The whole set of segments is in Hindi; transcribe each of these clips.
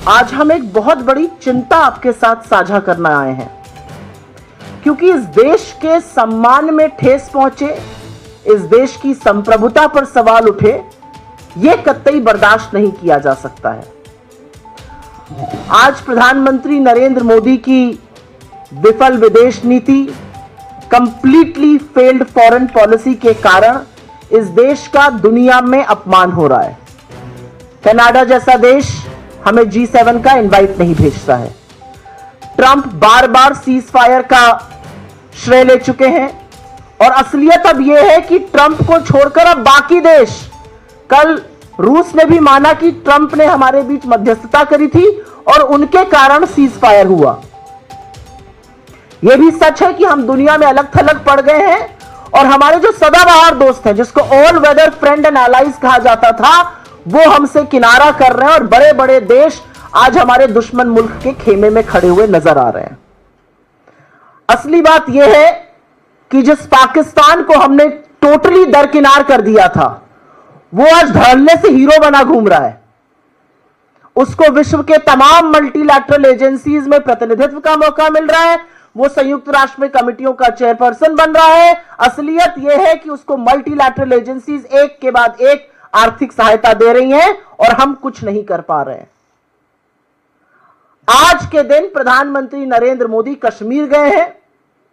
आज हम एक बहुत बड़ी चिंता आपके साथ साझा करना आए हैं, क्योंकि इस देश के सम्मान में ठेस पहुंचे, इस देश की संप्रभुता पर सवाल उठे, यह कतई बर्दाश्त नहीं किया जा सकता है। आज प्रधानमंत्री नरेंद्र मोदी की विफल विदेश नीति, कंप्लीटली फेल्ड फॉरेन पॉलिसी के कारण इस देश का दुनिया में अपमान हो रहा है। कनाडा जैसा देश हमें G7 का इनवाइट नहीं भेजता है। ट्रंप बार बार सीज फायर का श्रेय ले चुके हैं और असलियत अब यह है कि ट्रंप को छोड़कर अब बाकी देश, कल रूस ने भी माना कि ट्रंप ने हमारे बीच मध्यस्थता करी थी और उनके कारण सीज फायर हुआ। यह भी सच है कि हम दुनिया में अलग थलग पड़ गए हैं और हमारे जो सदाबहार दोस्त हैं, जिसको all weather friend and allies कहा जाता था, वो हमसे किनारा कर रहे हैं और बड़े बड़े देश आज हमारे दुश्मन मुल्क के खेमे में खड़े हुए नजर आ रहे हैं। असली बात यह है कि जिस पाकिस्तान को हमने टोटली दरकिनार कर दिया था, वो आज धड़ल्ले से हीरो बना घूम रहा है। उसको विश्व के तमाम मल्टीलैटरल एजेंसीज में प्रतिनिधित्व का मौका मिल रहा है, वो संयुक्त राष्ट्र में कमिटियों का चेयरपर्सन बन रहा है। असलियत यह है कि उसको मल्टीलैटरल एजेंसीज एक के बाद एक आर्थिक सहायता दे रही हैं और हम कुछ नहीं कर पा रहे हैं। आज के दिन प्रधानमंत्री नरेंद्र मोदी कश्मीर गए हैं।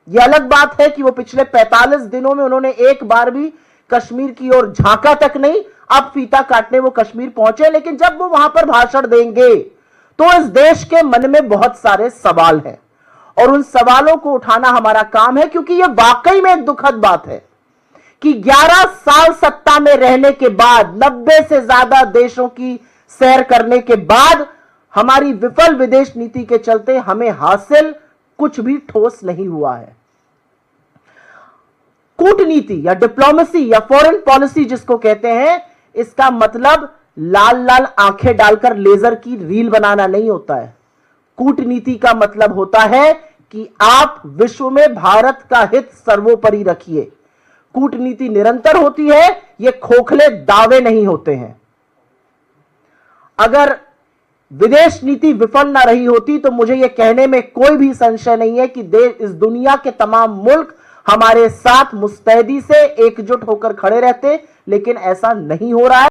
यह अलग बात है कि वो पिछले 45 दिनों में उन्होंने एक बार भी कश्मीर की ओर झांका तक नहीं। अब फीता काटने वो कश्मीर पहुंचे, लेकिन जब वो वहां पर भाषण देंगे तो इस देश के मन में बहुत सारे सवाल हैं और उन सवालों को उठाना हमारा काम है, क्योंकि यह वाकई में एक दुखद बात है कि 11 साल सत्ता में रहने के बाद, 90 से ज्यादा देशों की सैर करने के बाद, हमारी विफल विदेश नीति के चलते हमें हासिल कुछ भी ठोस नहीं हुआ है। कूटनीति या डिप्लोमेसी या फॉरेन पॉलिसी जिसको कहते हैं, इसका मतलब लाल लाल आंखें डालकर लेजर की रील बनाना नहीं होता है। कूटनीति का मतलब होता है कि आप विश्व में भारत का हित सर्वोपरि रखिए। कूटनीति निरंतर होती है, ये खोखले दावे नहीं होते हैं। अगर विदेश नीति विफल ना रही होती तो मुझे यह कहने में कोई भी संशय नहीं है कि इस दुनिया के तमाम मुल्क हमारे साथ मुस्तैदी से एकजुट होकर खड़े रहते, लेकिन ऐसा नहीं हो रहा है।